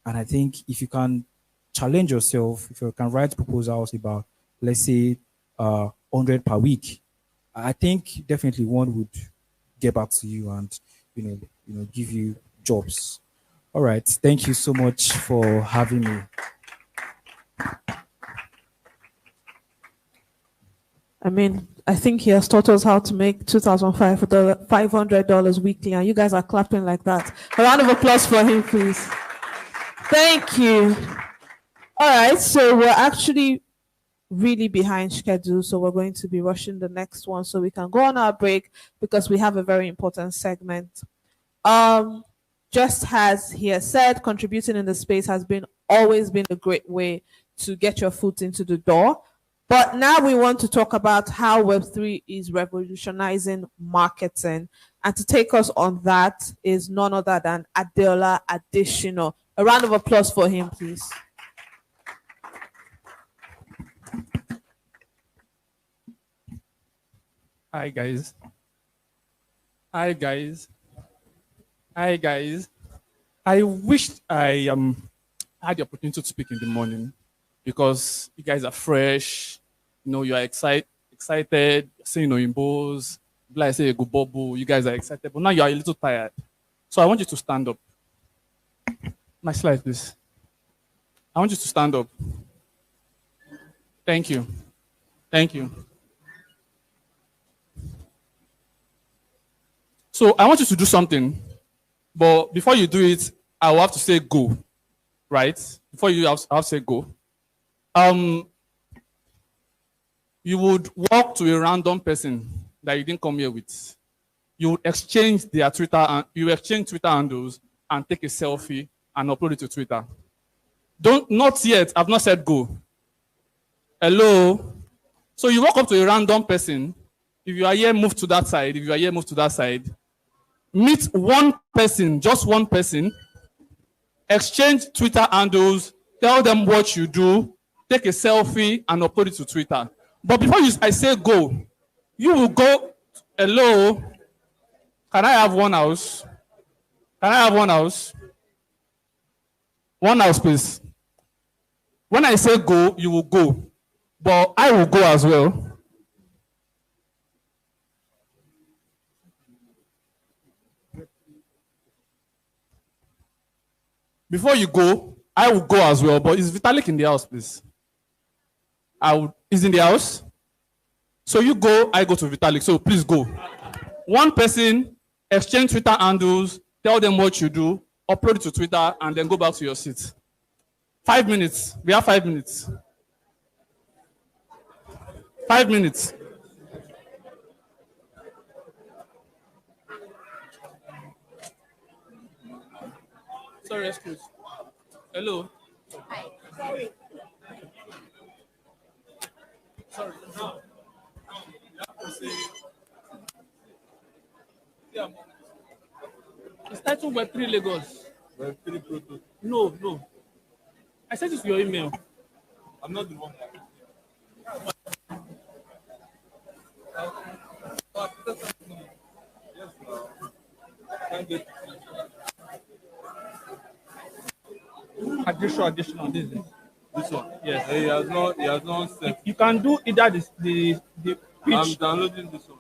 And I think if you can challenge yourself, if you can write proposals about, let's say, 100 per week, I think definitely one would get back to you and give you jobs. All right. Thank you so much for having me. I mean, I think he has taught us how to make $2,500 weekly, and you guys are clapping like that. A round of applause for him, please. Thank you. All right, so we're actually really behind schedule, so we're going to be rushing the next one so we can go on our break because we have a very important segment. Just as he has said, contributing in the space has always been a great way to get your foot into the door. But now we want to talk about how Web3 is revolutionizing marketing. And to take us on that is none other than Adeola Adesina. A round of applause for him, please. Hi guys. Hi guys. Hi guys. I wish I had the opportunity to speak in the morning because you guys are fresh. You are excited, saying Oyimbos, like say go bubble, you guys are excited, but now you are a little tired. So I want you to stand up. My slide, please. I want you to stand up. Thank you. Thank you. So I want you to do something, but before you do it, I will have to say go, right? Before you have to say go. You would walk to a random person that you didn't come here with. You would exchange their Twitter handles and take a selfie and upload it to Twitter. Not yet. I've not said go. Hello. So you walk up to a random person. If you are here, move to that side. If you are here, move to that side. Meet one person, just one person. Exchange Twitter handles. Tell them what you do. Take a selfie and upload it to Twitter. But before I say go, you will go, hello, can I have one house? Can I have one house? One house, please. When I say go, you will go. But I will go as well. Before you go, I will go as well. But is Vitalik in the house, please? Is in the house. So you go, I go to Vitalik. So please go. One person, exchange Twitter handles, tell them what you do, upload it to Twitter, and then go back to your seat. 5 minutes. We have 5 minutes. 5 minutes. Sorry, excuse. Hello. Hi. Sorry. Sorry. No. Yeah. It's titled Web3 Lagos. Web3 Proto. No. I sent it to your email. I'm not the one. Yes, can't get additional. This one. Yes. He has not sent. You can do either the pitch. I'm downloading this one.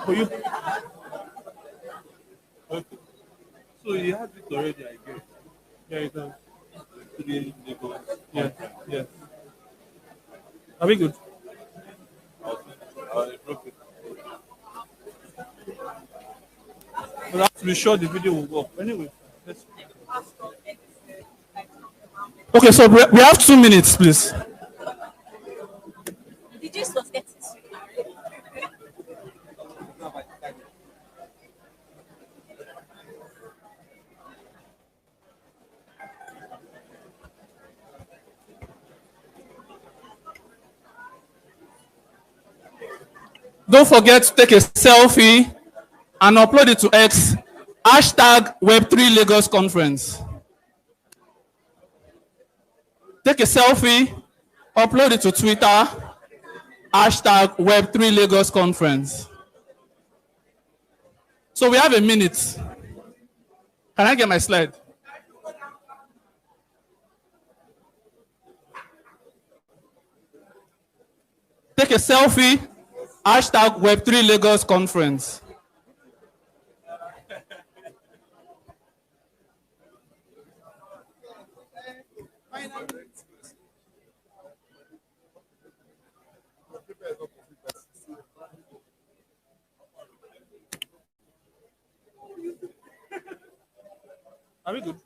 For you. Okay. So you have it already, I guess. Yeah, it does. Yes. Are we good? We'll have to be sure the video will work. Anyway, let's. Okay, so we have 2 minutes, please. Did you suspect it? Don't forget to take a selfie and upload it to X. Hashtag Web3 Lagos Conference. Take a selfie, upload it to Twitter, Hashtag Web3 Lagos Conference. So we have a minute. Can I get my slide? Take a selfie. Hashtag Web3 Lagos Conference. Are we good?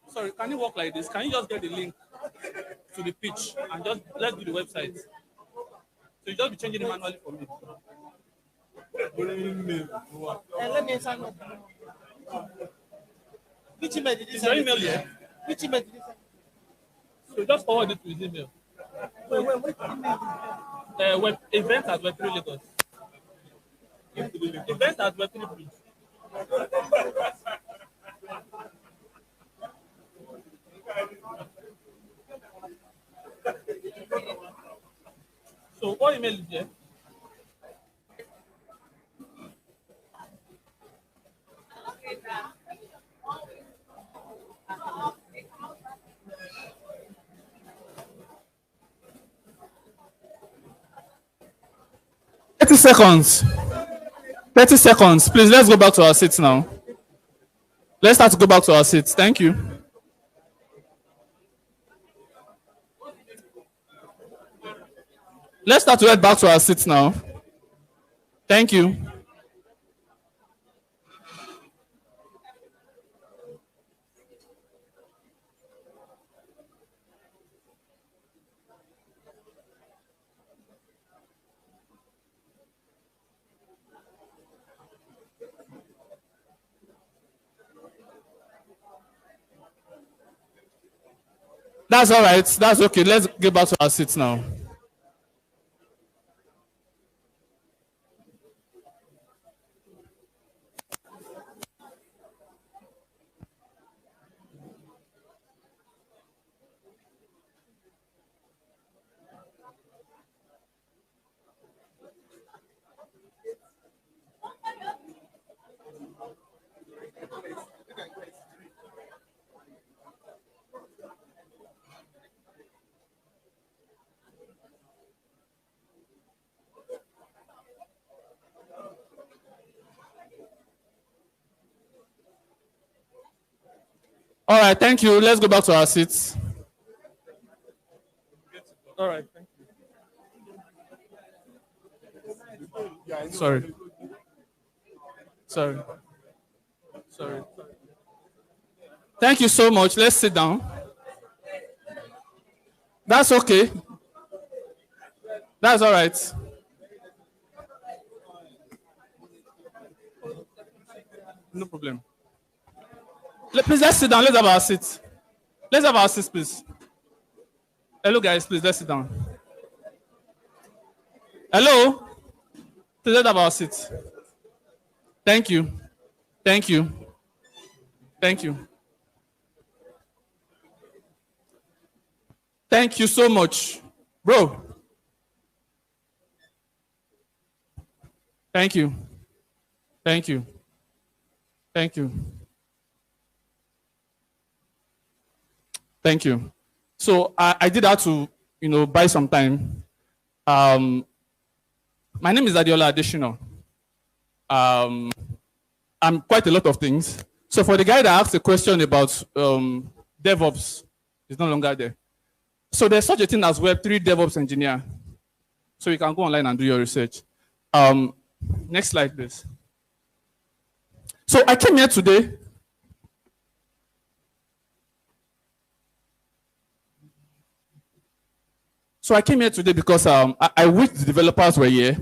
Sorry, can you walk like this? Can you just get the link to the pitch and just let's do the website? So you just be changing it manually for me. Let me sign up. Which email did you Is your send? email here? Which email did you send? So just forward it to his email. Which email? Web event at Web3 Lagos. Event at Web3 Bridge. So what email is there? Seconds. 30 seconds. Please, let's go back to our seats now. Let's start to go back to our seats. Thank you. Let's start to head back to our seats now. Thank you. That's all right. That's okay. Let's get back to our seats now. All right, thank you. Let's go back to our seats. All right, thank you. Sorry. Sorry. Thank you so much. Let's sit down. That's okay. That's all right. No problem. Please, let's sit down. Let's have our seats. Let's have our seats, please. Hello, guys. Please, let's sit down. Hello? Please, let's have our seats. Thank you. Thank you. Thank you. Thank you so much. Bro. Thank you. Thank you. Thank you. Thank you. So I did that to, buy some time. My name is Adiola Adeshino. I'm quite a lot of things. So for the guy that asked a question about DevOps, he's no longer there. So there's such a thing as Web3 DevOps engineer. So you can go online and do your research. Next slide, please. So I came here today. So I came here today because I wish the developers were here,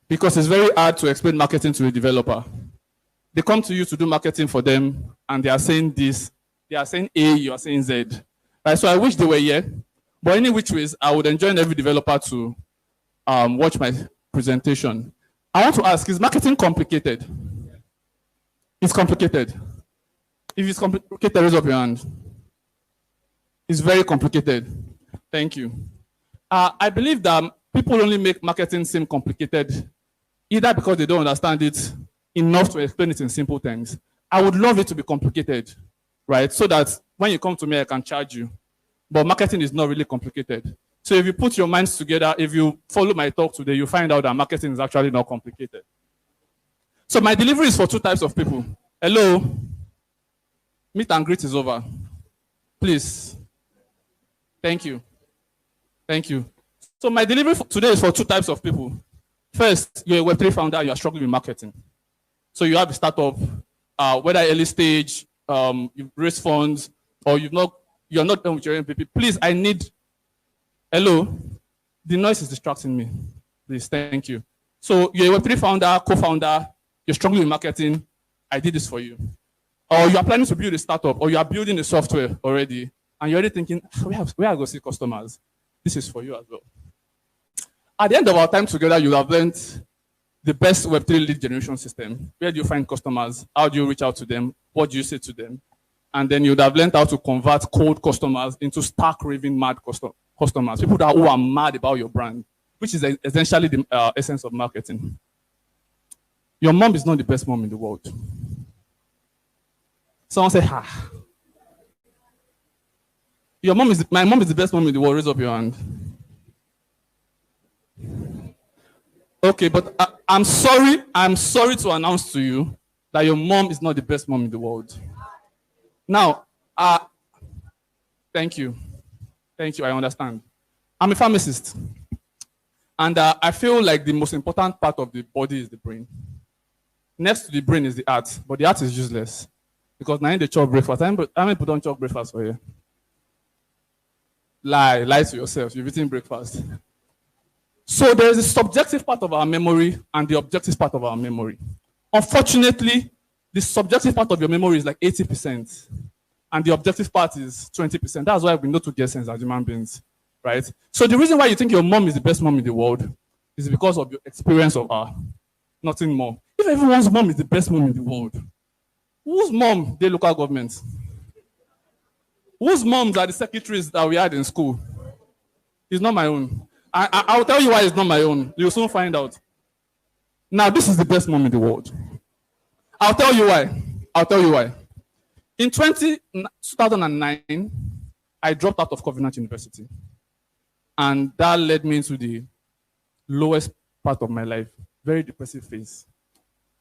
because it's very hard to explain marketing to a developer. They come to you to do marketing for them, and they are saying this, they are saying A, you are saying Z. Right, so I wish they were here, but any which ways, I would enjoin every developer to watch my presentation. I want to ask, is marketing complicated? It's complicated. If it's complicated, raise up your hand. It's very complicated. Thank you. I believe that people only make marketing seem complicated either because they don't understand it enough to explain it in simple terms. I would love it to be complicated, right? So that when you come to me, I can charge you. But marketing is not really complicated. So if you put your minds together, if you follow my talk today, you find out that marketing is actually not complicated. So my delivery is for two types of people. Hello. Meet and greet is over. Please. Thank you. Thank you. So my delivery today is for two types of people. First, you're a Web3 founder and you're struggling with marketing. So you have a startup, whether early stage, you've raised funds, or you're not done with your MVP. Please, I need. Hello? The noise is distracting me. Please, thank you. So you're a Web3 founder, co-founder, you're struggling with marketing. I did this for you. Or you are planning to build a startup, or you are building a software already, and you're already thinking, where I go see customers? This is for you as well. At the end of our time together, you have learned the best Web3 lead generation system. Where do you find customers? How do you reach out to them? What do you say to them? And then you would have learned how to convert cold customers into stark raving mad customers, people who are mad about your brand, which is essentially the essence of marketing. Your mom is not the best mom in the world. Someone say, ha. My mom is the best mom in the world. Raise up your hand. Okay, but I'm sorry to announce to you that your mom is not the best mom in the world. Now, thank you. Thank you, I understand. I'm a pharmacist. And I feel like the most important part of the body is the brain. Next to the brain is the heart, but the heart is useless. Because now in the chop breakfast, I mean put on chop breakfast for you. Lie to yourself, you've eaten breakfast. So there is a subjective part of our memory and the objective part of our memory. Unfortunately, the subjective part of your memory is like 80%, and the objective part is 20%. That's why we know to get sense as human beings, right? So the reason why you think your mom is the best mom in the world is because of your experience of her, nothing more. If everyone's mom is the best mom in the world, whose mom the local government? Whose moms are the secretaries that we had in school? It's not my own. I'll tell you why it's not my own. You'll soon find out. Now, this is the best mom in the world. I'll tell you why. In 2009, I dropped out of Covenant University. And that led me into the lowest part of my life, very depressive phase.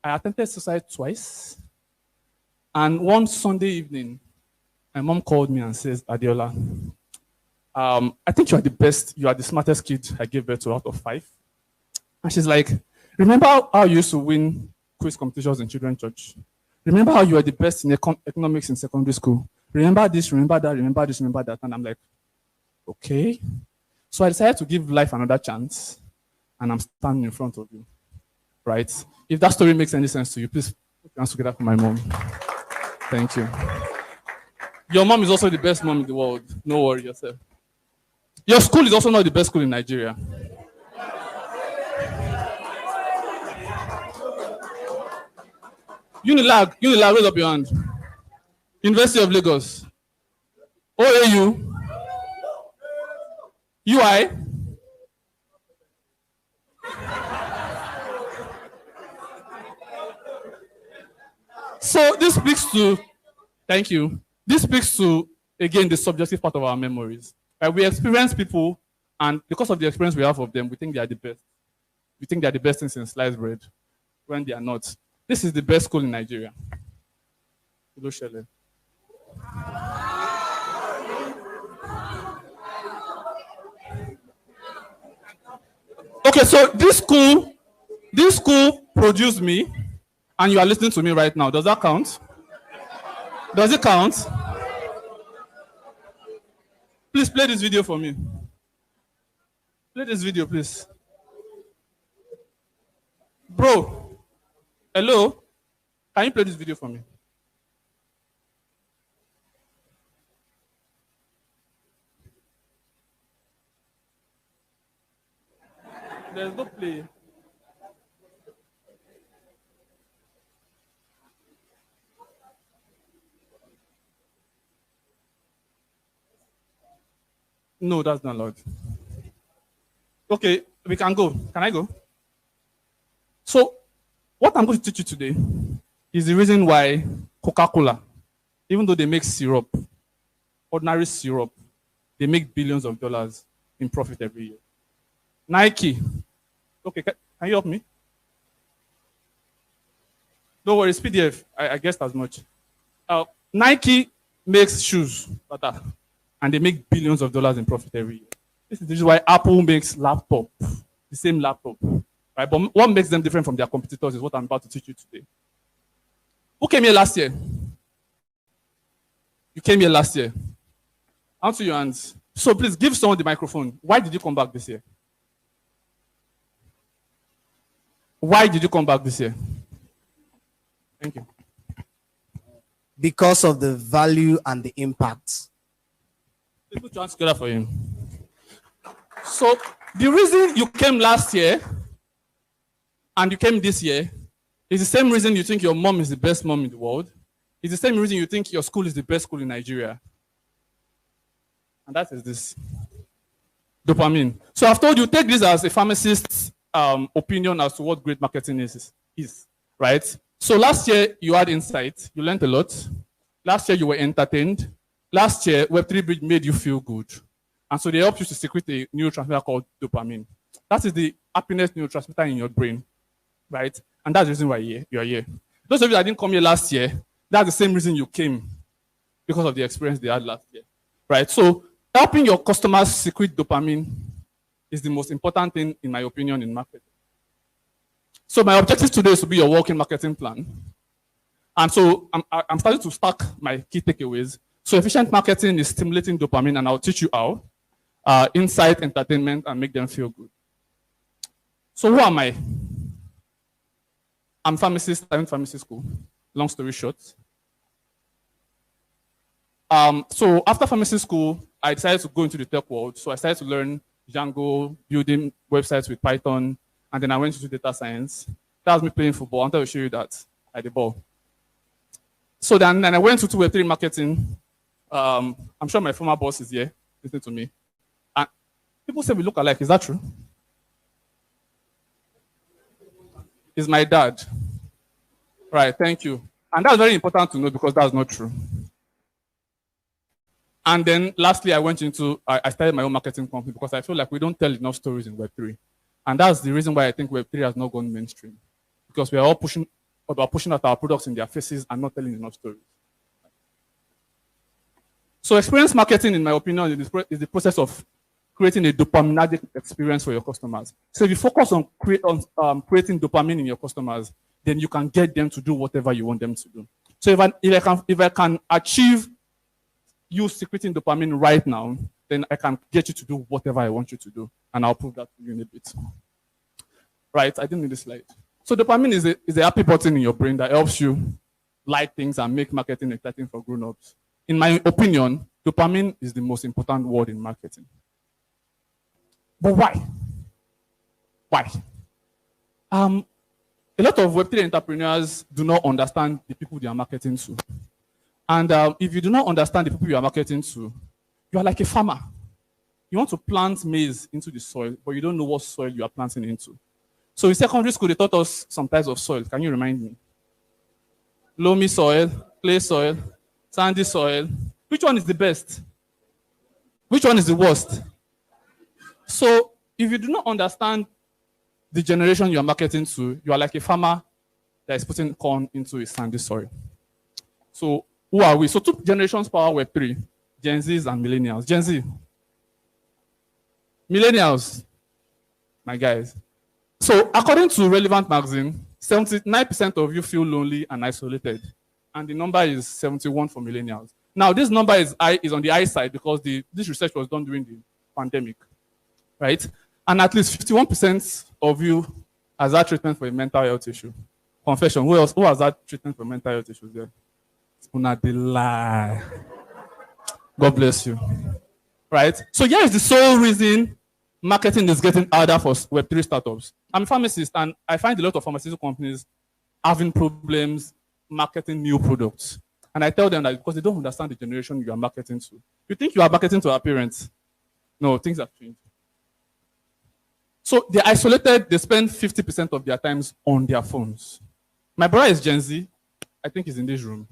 I attempted suicide twice. And one Sunday evening, my mom called me and says, Adiola, I think you are the best, you are the smartest kid I gave birth to out of 5. And she's like, remember how you used to win quiz competitions in children's church? Remember how you were the best in economics in secondary school? Remember this, remember that, remember this, remember that. And I'm like, okay. So I decided to give life another chance. And I'm standing in front of you, right? If that story makes any sense to you, please put your hands together for my mom. Thank you. Your mom is also the best mom in the world. No worry yourself. Your school is also not the best school in Nigeria. Unilag, raise up your hand. University of Lagos. OAU. UI. So this speaks to, thank you. This speaks to again, the subjective part of our memories. Right? We experience people, and because of the experience we have of them, we think they are the best. We think they are the best things in sliced bread when they are not. This is the best school in Nigeria. Okay, so this school produced me, and you are listening to me right now. Does that count? Does it count? Please play this video for me. Play this video, please. Bro, hello? Can you play this video for me? There's no play. No, that's not allowed. Okay, we can go. Can I go? So, what I'm going to teach you today is the reason why Coca-Cola, even though they make syrup, ordinary syrup, they make billions of dollars in profit every year. Nike, okay, can you help me? Don't worry, it's PDF. I guessed as much. Nike makes shoes, and they make billions of dollars in profit every year. This is why Apple makes laptop, the same laptop. Right? But what makes them different from their competitors is what I'm about to teach you today. Who came here last year? You came here last year. Answer your hands. So please give someone the microphone. Why did you come back this year? Why did you come back this year? Thank you. Because of the value and the impact. Let's put your hands together for him. So the reason you came last year and you came this year is the same reason you think your mom is the best mom in the world. It's the same reason you think your school is the best school in Nigeria. And that is this. Dopamine. So I've told you, take this as a pharmacist's opinion as to what great marketing is, right? So last year you had insight, you learned a lot. Last year you were entertained. Last year, Web3 Bridge made you feel good. And so they helped you to secrete a neurotransmitter called dopamine. That is the happiness neurotransmitter in your brain, right? And that's the reason why you are here. Those of you that didn't come here last year, that's the same reason you came, because of the experience they had last year, right? So helping your customers secrete dopamine is the most important thing, in my opinion, in marketing. So my objective today is to be your working marketing plan. And so I'm starting to stack my key takeaways. So efficient marketing is stimulating dopamine, and I'll teach you how. Insight, entertainment, and make them feel good. So who am I? I'm a pharmacist. I went to pharmacy school. Long story short. So after pharmacy school, I decided to go into the tech world. So I started to learn Django, building websites with Python, and then I went into data science. That was me playing football. I wanted to show you that at the ball. So then I went into Web3 marketing. I'm sure my former boss is here, listening to me. And people say we look alike. Is that true? Is my dad. Right, thank you. And that's very important to know, because that's not true. And then lastly, I started my own marketing company, because I feel like we don't tell enough stories in Web3. And that's the reason why I think Web3 has not gone mainstream. Because we are all pushing out our products in their faces and not telling enough stories. So experience marketing, in my opinion, is the process of creating a dopaminergic experience for your customers. So if you focus on creating dopamine in your customers, then you can get them to do whatever you want them to do. So if I can achieve you secreting dopamine right now, then I can get you to do whatever I want you to do. And I'll prove that to you in a bit. Right, I didn't need this slide. So dopamine is a happy button in your brain that helps you like things and make marketing exciting for grown-ups. In my opinion, dopamine is the most important word in marketing. But why? Why? A lot of Web3 entrepreneurs do not understand the people they are marketing to. And if you do not understand the people you are marketing to, you are like a farmer. You want to plant maize into the soil, but you don't know what soil you are planting into. So in secondary school, they taught us some types of soil. Can you remind me? Loamy soil, clay soil, sandy soil, Which one is the best? Which one is the worst? So if you do not understand the generation you are marketing to, you are like a farmer that is putting corn into a sandy soil. So who are we? So 2 generations power Web3, Gen Zs and millennials. Gen Z. Millennials, my guys. So according to Relevant Magazine, 79% of you feel lonely and isolated. And the number is 71 for millennials. Now, this number is on the high side because this research was done during the pandemic, right? And at least 51% of you has that treatment for a mental health issue. Confession, who else? Who has that treatment for mental health issues there? Una de lie. God bless you. Right? So here is the sole reason marketing is getting harder for Web3 startups. I'm a pharmacist, and I find a lot of pharmaceutical companies having problems marketing new products. And I tell them that because they don't understand the generation you are marketing to. You think you are marketing to our parents? No, things have changed. So they're isolated, they spend 50% of their times on their phones. My brother is Gen Z, I think he's in this room.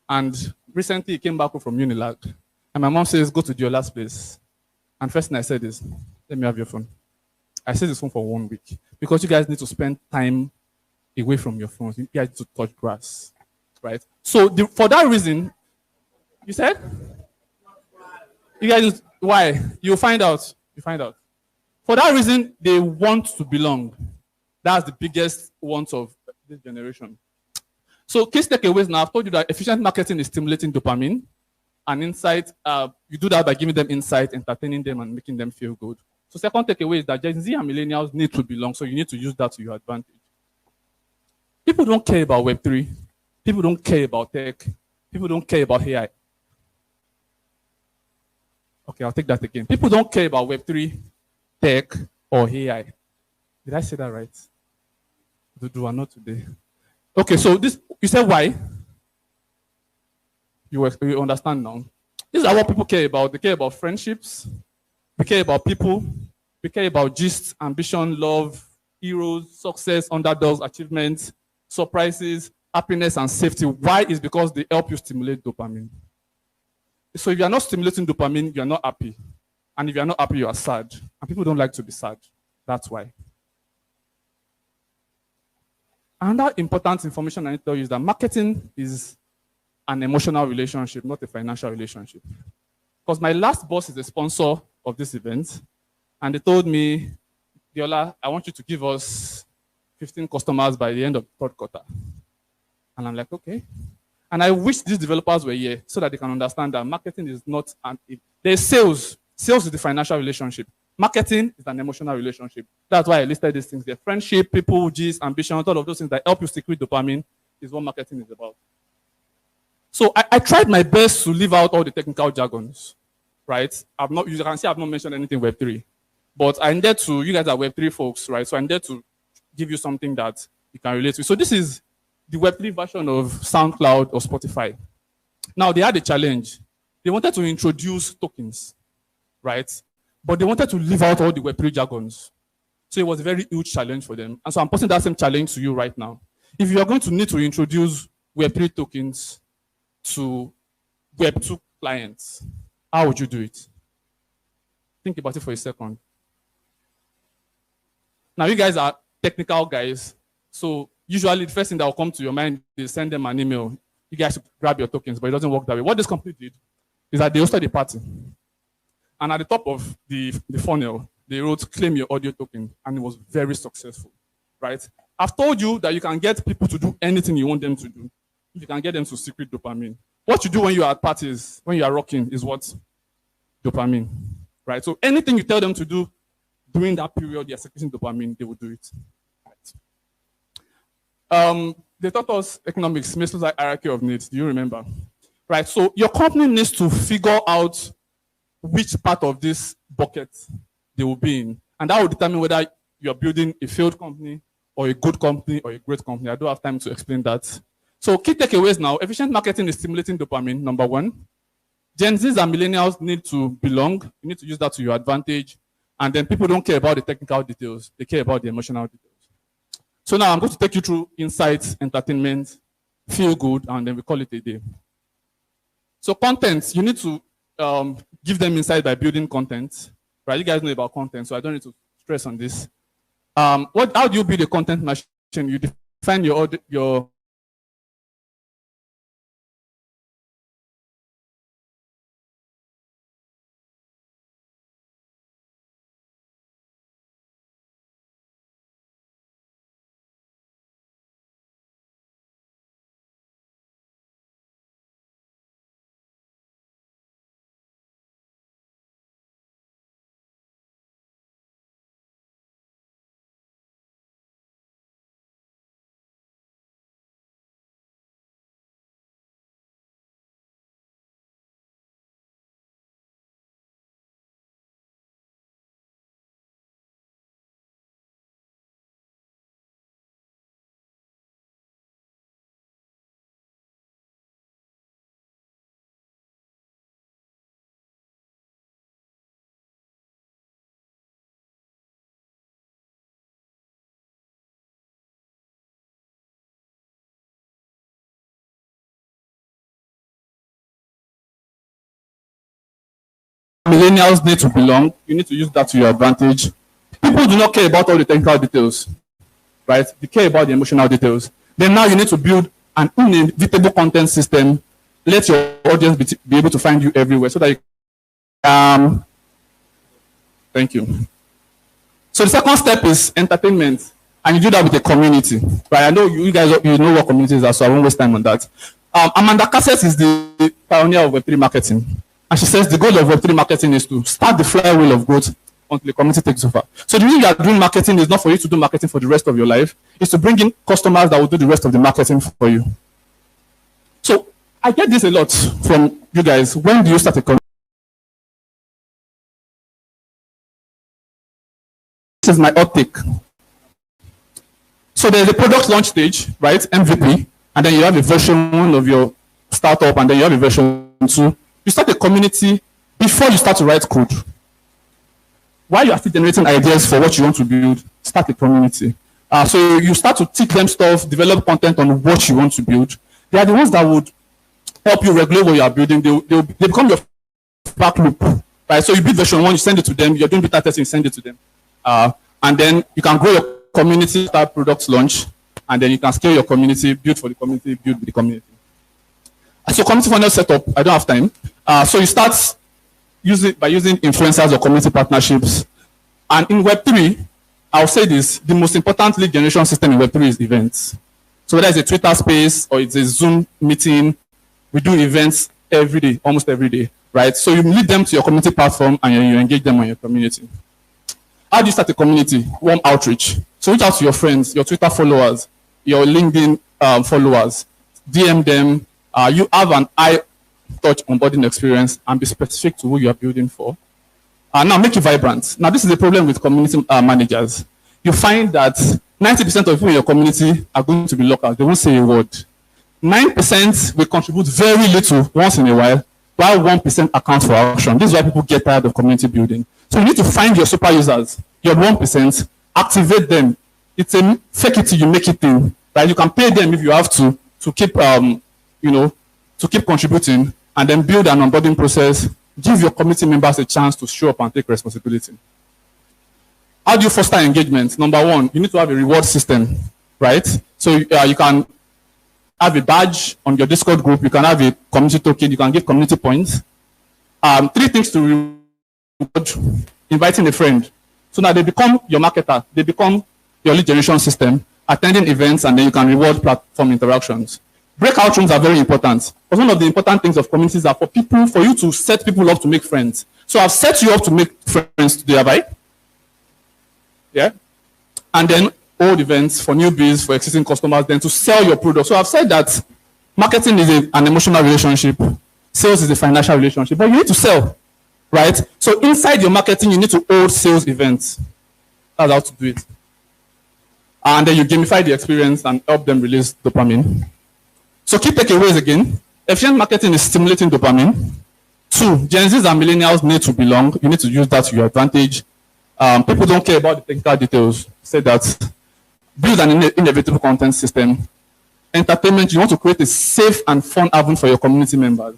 And recently he came back from Unilag. And my mom says, go to your last place. And first thing I said is, let me have your phone. I said this phone for 1 week. Because you guys need to spend time away from your phones. You guys need to touch grass. Right? So for that reason, you said? You guys, why? You'll find out. You find out. For that reason, they want to belong. That's the biggest want of this generation. So key takeaways now, I've told you that efficient marketing is stimulating dopamine and insight. You do that by giving them insight, entertaining them, and making them feel good. So second takeaway is that Gen Z and millennials need to belong, so you need to use that to your advantage. People don't care about Web3. People don't care about tech. People don't care about AI. Okay, I'll take that again. People don't care about Web3, tech, or AI. Did I say that right? Do I not today? Okay, so this, you said why? You understand now. These are what people care about. They care about friendships. We care about people. We care about gist, ambition, love, heroes, success, underdogs, achievements, surprises, happiness, and safety. Why? Is because they help you stimulate dopamine. So if you are not stimulating dopamine, you are not happy. And if you are not happy, you are sad. And people don't like to be sad. That's why. Another important information I need to tell you is that marketing is an emotional relationship, not a financial relationship. Because my last boss is a sponsor of this event, and they told me, Diola, I want you to give us 15 customers by the end of the third quarter. And I'm like, okay. And I wish these developers were here so that they can understand that marketing is not there's sales. Sales is the financial relationship. Marketing is an emotional relationship. That's why I listed these things there. Friendship, people, gist, ambition, all of those things that help you secrete dopamine is what marketing is about. So I tried my best to leave out all the technical jargons, right? You can see I've not mentioned anything Web3. But I needed to, you guys are Web3 folks, right? So I needed to give you something that you can relate to. So this is the Web3 version of SoundCloud or Spotify. Now, they had a challenge. They wanted to introduce tokens, right? But they wanted to leave out all the Web3 jargons. So it was a very huge challenge for them. And so I'm posing that same challenge to you right now. If you are going to need to introduce Web3 tokens to Web2 clients, how would you do it? Think about it for a second. Now, you guys are technical guys. So usually the first thing that will come to your mind is send them an email. You guys should grab your tokens, but it doesn't work that way. What this company did is that they hosted a party. And at the top of the funnel, they wrote, claim your audio token. And it was very successful, right? I've told you that you can get people to do anything you want them to do. You can get them to secret dopamine. What you do when you are at parties, when you are rocking, is what? Dopamine, right? So anything you tell them to do during that period, they're secreting dopamine, they will do it. Right? They taught us economics, Maslow's hierarchy of needs. Do you remember? Right, so your company needs to figure out which part of this bucket they will be in. And that will determine whether you're building a failed company or a good company or a great company. I don't have time to explain that. So key takeaways now. Efficient marketing is stimulating dopamine, number one. Gen Zs and millennials need to belong. You need to use that to your advantage. And then people don't care about the technical details. They care about the emotional details. So now I'm going to take you through insights, entertainment, feel good, and then we call it a day. So content, you need to give them insight by building content, right? You guys know about content, so I don't need to stress on this. How do you build a content machine? You define your millennials need to belong. You need to use that to your advantage. People do not care about all the technical details, right? They care about the emotional details. Then now you need to build an inevitable content system. Let your audience be able to find you everywhere so that you thank you. So the second step is entertainment, and you do that with a community, right? I know you guys know what communities are, so I won't waste time on that. Amanda Cassett is the pioneer of Web3 marketing, and she says the goal of Web3 marketing is to start the flywheel of growth until the community takes over. So the reason you are doing marketing is not for you to do marketing for the rest of your life; it's to bring in customers that will do the rest of the marketing for you. So I get this a lot from you guys. When do you start a community? This is my hot take. So there's a product launch stage, right? MVP, and then you have a version 1 of your startup, and then you have a version 2. You start a community before you start to write code. While you are still generating ideas for what you want to build, start a community. So you start to teach them stuff, develop content on what you want to build. They are the ones that would help you regulate what you are building. They become your feedback loop, right? So you build version 1, you send it to them. You're doing beta testing, you send it to them. And then you can grow your community, start product launch, and then you can scale your community, build for the community, build with the community. So community funnel setup, I don't have time. So you start by using influencers or community partnerships. And in Web3, I'll say this, the most important lead generation system in Web3 is events. So whether it's a Twitter space or it's a Zoom meeting, we do events every day, almost every day, right? So you lead them to your community platform and you engage them on your community. How do you start a community? Warm outreach. So reach out to your friends, your Twitter followers, your LinkedIn followers, DM them. You have an eye-touch onboarding experience and be specific to who you are building for. Now make it vibrant. Now this is the problem with community managers. You find that 90% of people in your community are going to be local. They won't say a word. 9% will contribute very little once in a while 1% accounts for action. This is why people get tired of community building. So you need to find your super users, your 1%, activate them. It's a fake it till you make it thing. Right? You can pay them if you have to keep to keep contributing, and then build an onboarding process. Give your community members a chance to show up and take responsibility. How do you foster engagement? Number 1, you need to have a reward system, right? So you can have a badge on your Discord group. You can have a community token. You can give community points. 3 things to reward: inviting a friend. So now they become your marketer. They become your lead generation system, attending events, and then you can reward platform interactions. Breakout rooms are very important. Because one of the important things of communities are for you to set people up to make friends. So I've set you up to make friends today, have I? Yeah? And then old events for newbies, for existing customers, then to sell your product. So I've said that marketing is an emotional relationship. Sales is a financial relationship, but you need to sell, right? So inside your marketing, you need to hold sales events. That's how to do it. And then you gamify the experience and help them release dopamine. So key takeaways again. Efficient marketing is stimulating dopamine. 2, Gen Zs and millennials need to belong. You need to use that to your advantage. People don't care about the technical details. Say that. Build an inevitable content system. Entertainment, you want to create a safe and fun haven for your community members.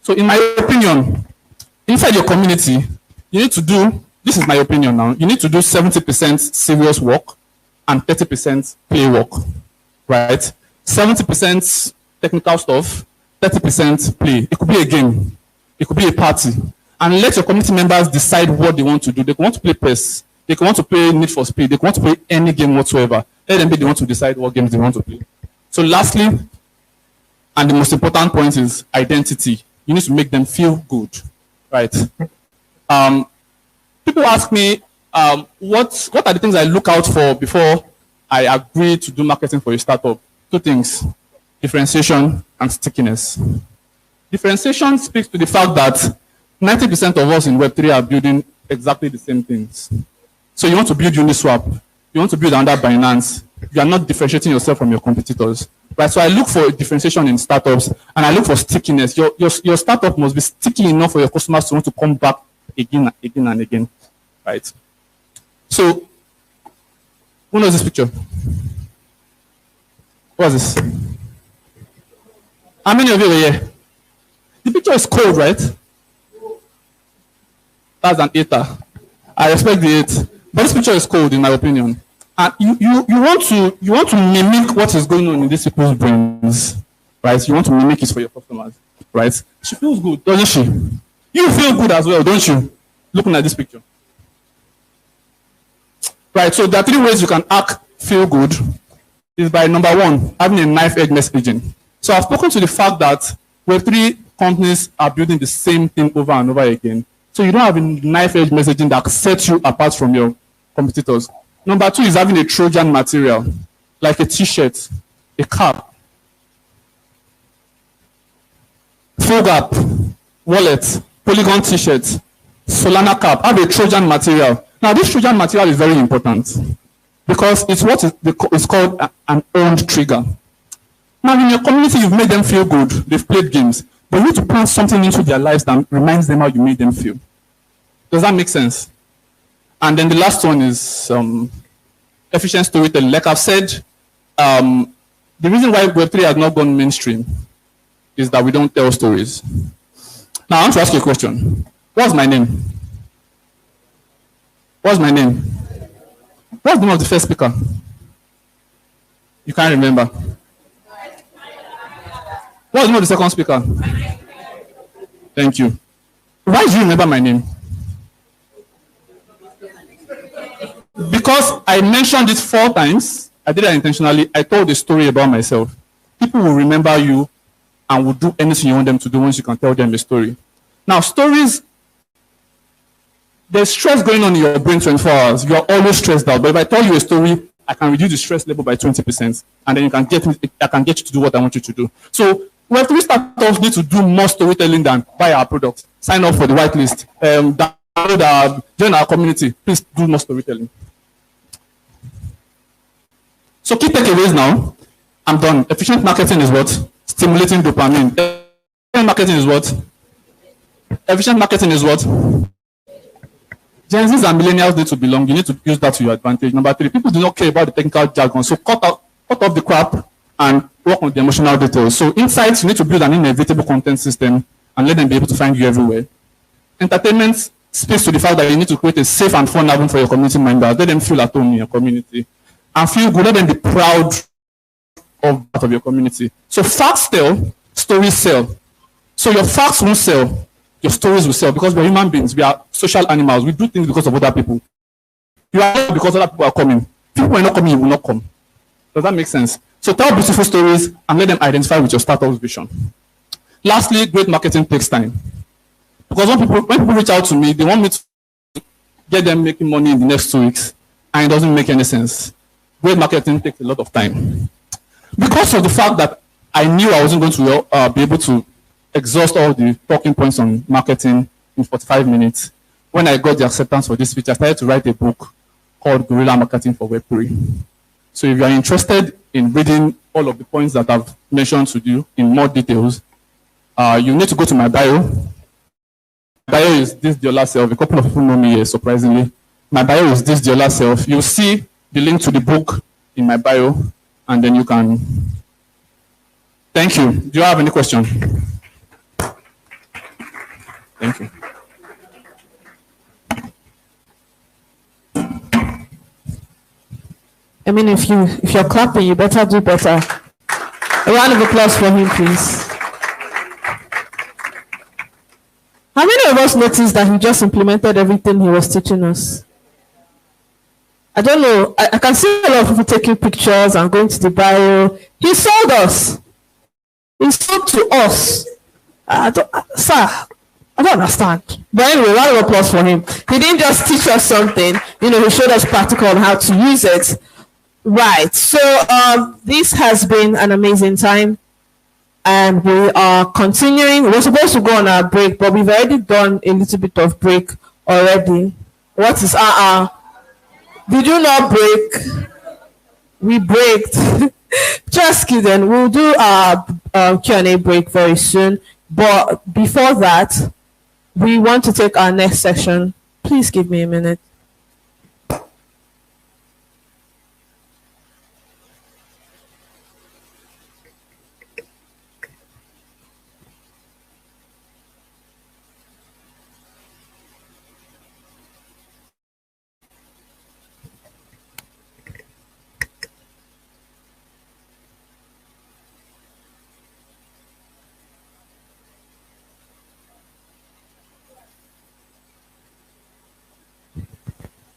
So in my opinion, inside your community, you need to do, this is my opinion now, you need to do 70% serious work and 30% play work, right? 70% technical stuff, 30% play. It could be a game, it could be a party. And let your community members decide what they want to do. They want to play PES, they want to play Need for Speed, they want to play any game whatsoever. Let them be the one to decide what games they want to play. So lastly, and the most important point is identity. You need to make them feel good, right? People ask me, what are the things I look out for before I agree to do marketing for a startup? Two things, differentiation and stickiness. Differentiation speaks to the fact that 90% of us in Web3 are building exactly the same things. So you want to build Uniswap, you want to build under Binance, you are not differentiating yourself from your competitors. Right, so I look for differentiation in startups, and I look for stickiness. Your startup must be sticky enough for your customers to want to come back again and again. Right. So, who knows this picture? What is this? How many of you were here? The picture is cold, right? That's an 8. I respect the 8, but this picture is cold, in my opinion. And you want to mimic what is going on in these people's brains, right? You want to mimic it for your customers, right? She feels good, doesn't she? You feel good as well, don't you? Looking at this picture. Right, so there are 3 ways you can feel good. Is by number 1, having a knife-edge messaging. So I've spoken to the fact that Web3 companies are building the same thing over and over again. So you don't have a knife-edge messaging that sets you apart from your competitors. Number 2 is having a Trojan material, like a t-shirt, a cap, full gap, wallet, Polygon t-shirt, Solana cap, have a Trojan material. Now this Trojan material is very important because it's what is called an earned trigger. Now in your community, you've made them feel good, they've played games, but you need to plant something into their lives that reminds them how you made them feel. Does that make sense? And then the last one is efficient storytelling. Like I've said, the reason why Web3 has not gone mainstream is that we don't tell stories. Now, I want to ask you a question. What's my name? What's my name? What's the name of the first speaker? You can't remember. What's the name of the second speaker? Thank you. Why do you remember my name? Because I mentioned it 4 times, I did that intentionally. I told a story about myself. People will remember you and will do anything you want them to do once you can tell them a story. Now, stories, there's stress going on in your brain 24 hours. You are always stressed out. But if I tell you a story, I can reduce the stress level by 20%, and then I can get you to do what I want you to do. So, Web3 startups need to do more storytelling than buy our products. Sign up for the whitelist. Join our community. Please do more storytelling. So key takeaways now. I'm done. Efficient marketing is what? Stimulating dopamine. Efficient marketing is what? Efficient marketing is what? Gen Zs and millennials need to belong. You need to use that to your advantage. Number 3, people do not care about the technical jargon. So cut off the crap and work on the emotional details. So insights, you need to build an inevitable content system and let them be able to find you everywhere. Entertainment speaks to the fact that you need to create a safe and fun album for your community members. Let them feel at home in your community. And feel good, let them be proud of part of your community. So facts tell, stories sell. So your facts won't sell, your stories will sell, because we're human beings, we are social animals, we do things because of other people. You are not because other people are coming. People are not coming, you will not come. Does that make sense? So tell beautiful stories and let them identify with your startup's vision. Lastly, great marketing takes time. Because when people reach out to me, they want me to get them making money in the next 2 weeks, and it doesn't make any sense. Great marketing takes a lot of time. Because of the fact that I knew I wasn't going to be able to exhaust all the talking points on marketing in 45 minutes, when I got the acceptance for this speech, I started to write a book called Guerrilla Marketing for Web3. So if you are interested in reading all of the points that I've mentioned to you in more details, you need to go to my bio. Bio is this Diola Self. A couple of people know me here, surprisingly. My bio is this Diola Self. You'll see the link to the book in my bio, and then you can. Thank you. Do you have any question? Thank you. I mean, if you're clapping, you better do better. A round of applause for him, please. How many of us noticed that he just implemented everything he was teaching us? I don't know. I can see a lot of people taking pictures and going to the bio. He sold us. He sold to us. Sir, I don't understand. But anyway, round of applause for him. He didn't just teach us something. He showed us practical on how to use it. Right. So this has been an amazing time. And we are continuing. We're supposed to go on our break, but we've already done a little bit of break already. What is Did you not break? We braked. Just kidding. We'll do our Q&A break very soon. But before that, we want to take our next session. Please give me a minute.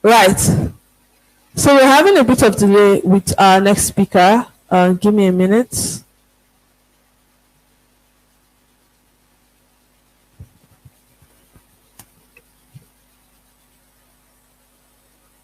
Right. So we're having a bit of delay with our next speaker. Give me a minute.